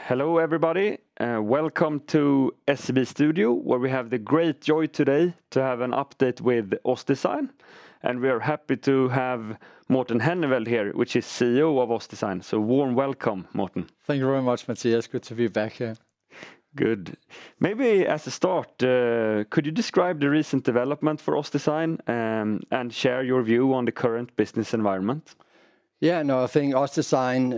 Hello everybody, welcome to SEB Studio, where we have the great joy today to have an update with OssDsign. And we are happy to have Morten Henneveld here, which is CEO of OssDsign. So warm welcome, Morten. Thank you very much, Mattias. Good to be back here. Good. Maybe as a start, could you describe the recent development for OssDsign and share your view on the current business environment? Yeah, no, I think OssDsign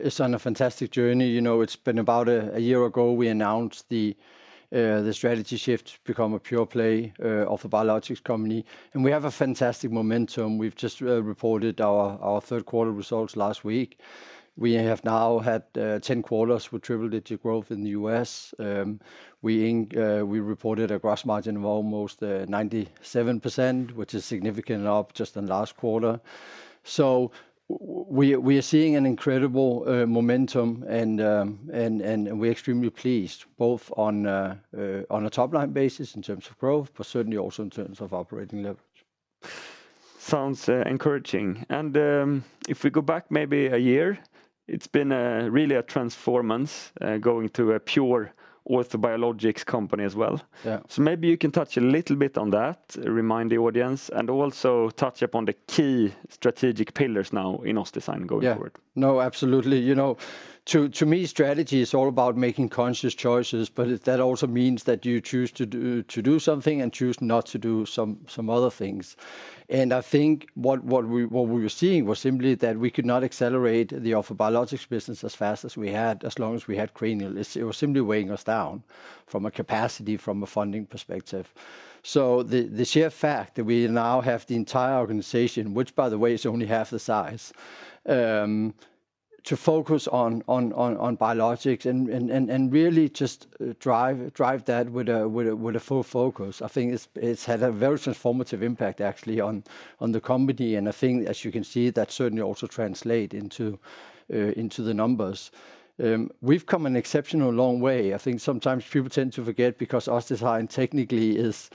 is on a fantastic journey. You know, it's been about a year ago we announced the strategy shift to become a pure play of a biologics company, and we have a fantastic momentum. We've just reported our third quarter results last week. We have now had 10 quarters with triple-digit growth in the US. We reported a gross margin of almost 97%, which is significant up just in last quarter. So we are seeing an incredible momentum, and we're extremely pleased, both on a top-line basis in terms of growth, but certainly also in terms of operating leverage. Sounds encouraging. And if we go back maybe a year, it's been really a transformance going to a pure orthobiologics company as well. Yeah. So maybe you can touch a little bit on that, remind the audience, and also touch upon the key strategic pillars now in OssDsign going forward. No, absolutely. You know, to me, strategy is all about making conscious choices, but that also means that you choose to do something and choose not to do some other things. And I think what we were seeing was simply that we could not accelerate the orthobiologics business as fast as we had, as long as we had cranial. It was simply weighing us down from a capacity, from a funding perspective. So the sheer fact that we now have the entire organization, which by the way is only half the size, to focus on biologics and really just drive that with a full focus. I think it's had a very transformative impact actually on the company, and I think, as you can see, that certainly also translate into the numbers. We've come an exceptional long way. I think sometimes people tend to forget because OssDsign technically is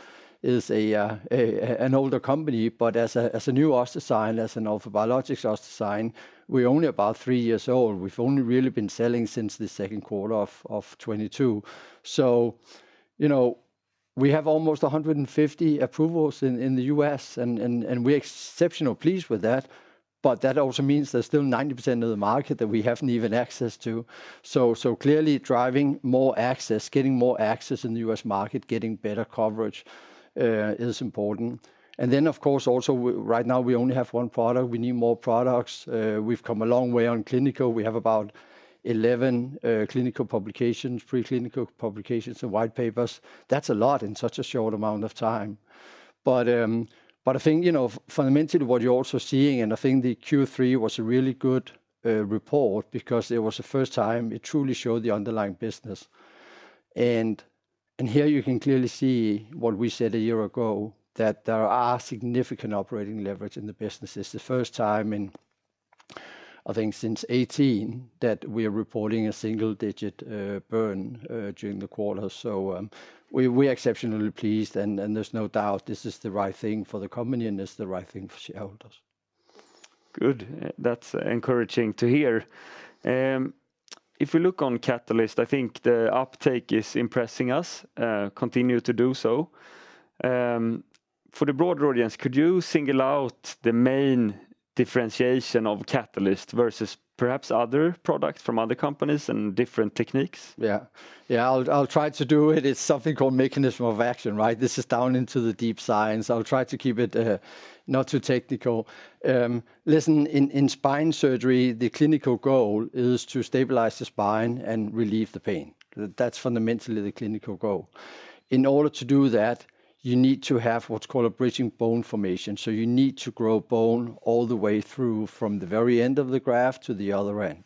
an older company, but as a new OssDsign, as an orthobiologics OssDsign, we're only about 3 years old. We've only really been selling since the second quarter of 22. So, you know, we have almost 150 approvals in the US, and we're exceptionally pleased with that. But that also means there's still 90% of the market that we haven't even access to. So clearly driving more access, getting more access in the US market, getting better coverage is important. And then, of course, also right now we only have one product. We need more products. We've come a long way on clinical. We have about 11 clinical publications, preclinical publications and white papers. That's a lot in such a short amount of time. But I think, you know, fundamentally what you're also seeing, and I think the Q3 was a really good report because it was the first time it truly showed the underlying business. And here you can clearly see what we said a year ago, that there are significant operating leverage in the business. It's the first time in, I think, since 18 that we are reporting a single-digit burn during the quarter. So we're exceptionally pleased, and there's no doubt this is the right thing for the company and it's the right thing for shareholders. Good. That's encouraging to hear. If we look on Catalyst, I think the uptake is impressing us, continue to do so. For the broader audience, could you single out the main differentiation of Catalyst versus perhaps other products from other companies and different techniques? Yeah, I'll try to do it. It's something called mechanism of action, right? This is down into the deep science. I'll try to keep it not too technical. Listen, in spine surgery, the clinical goal is to stabilize the spine and relieve the pain. That's fundamentally the clinical goal. In order to do that, you need to have what's called a bridging bone formation. So you need to grow bone all the way through from the very end of the graft to the other end.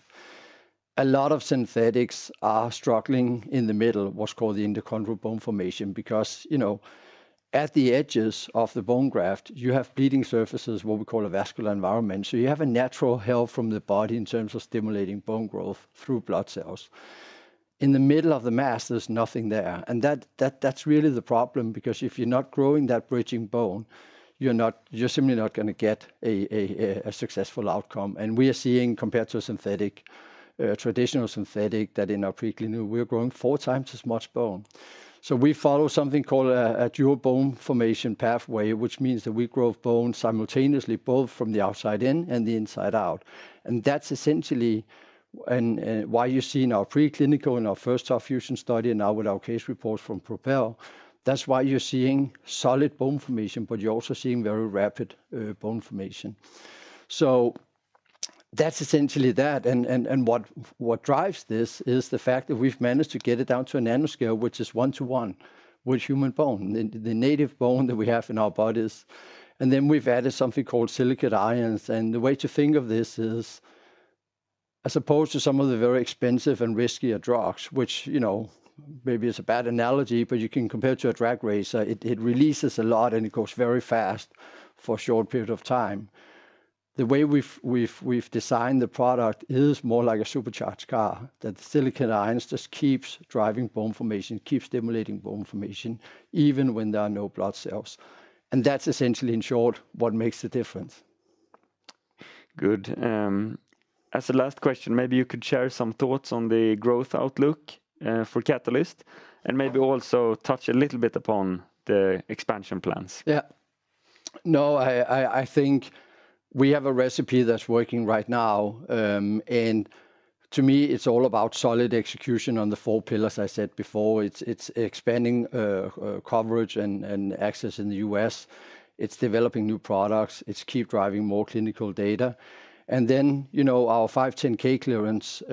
A lot of synthetics are struggling in the middle, what's called the endochondral bone formation, because, you know, at the edges of the bone graft, you have bleeding surfaces, what we call a vascular environment. So you have a natural help from the body in terms of stimulating bone growth through blood cells. In the middle of the mass, there's nothing there. And that's really the problem, because if you're not growing that bridging bone, you're simply not going to get a successful outcome. And we are seeing, compared to a synthetic, traditional synthetic, that in our preclinical we're growing 4 times as much bone. So we follow something called a dual bone formation pathway, which means that we grow bone simultaneously, both from the outside in and the inside out. And that's essentially why you see in our preclinical, in our first soft fusion study, and now with our case reports from Propel, that's why you're seeing solid bone formation, but you're also seeing very rapid bone formation. So that's essentially that. And what drives this is the fact that we've managed to get it down to a nanoscale, which is 1-to-1 with human bone, the native bone that we have in our bodies. And then we've added something called silicate ions. And the way to think of this is, as opposed to some of the very expensive and riskier drugs, which, maybe it's a bad analogy, but you can compare it to a drag racer. It releases a lot and it goes very fast for a short period of time. The way we've designed the product is more like a supercharged car, that the silicate ions just keeps driving bone formation, keeps stimulating bone formation, even when there are no blood cells. And that's essentially, in short, what makes the difference. Good. As a last question, maybe you could share some thoughts on the growth outlook for Catalyst, and maybe also touch a little bit upon the expansion plans. Yeah. No, I think we have a recipe that's working right now. And to me, it's all about solid execution on the 4 pillars I said before. It's expanding coverage and access in the US. It's developing new products. It's keep driving more clinical data. And then, our 510(k) clearance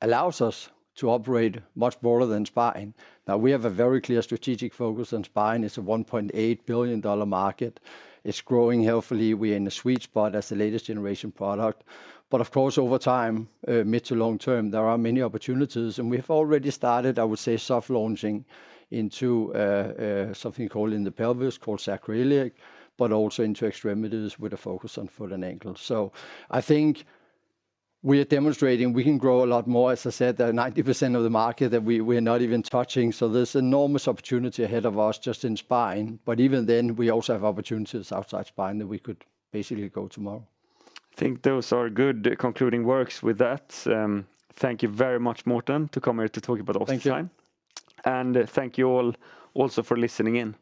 allows us to operate much broader than spine. Now, we have a very clear strategic focus on spine. It's a $1.8 billion market. It's growing healthily. We're in a sweet spot as the latest generation product. But of course, over time, mid to long term, there are many opportunities. And we've already started, I would say, soft launching into something called in the pelvis, called sacroiliac, but also into extremities with a focus on foot and ankle. So I think we are demonstrating we can grow a lot more. As I said, there are 90% of the market that we're not even touching. So there's enormous opportunity ahead of us just in spine. But even then, we also have opportunities outside spine that we could basically go tomorrow. I think those are good concluding works with that. Thank you very much, Morten, to come here to talk about OssDsign. And thank you all also for listening in.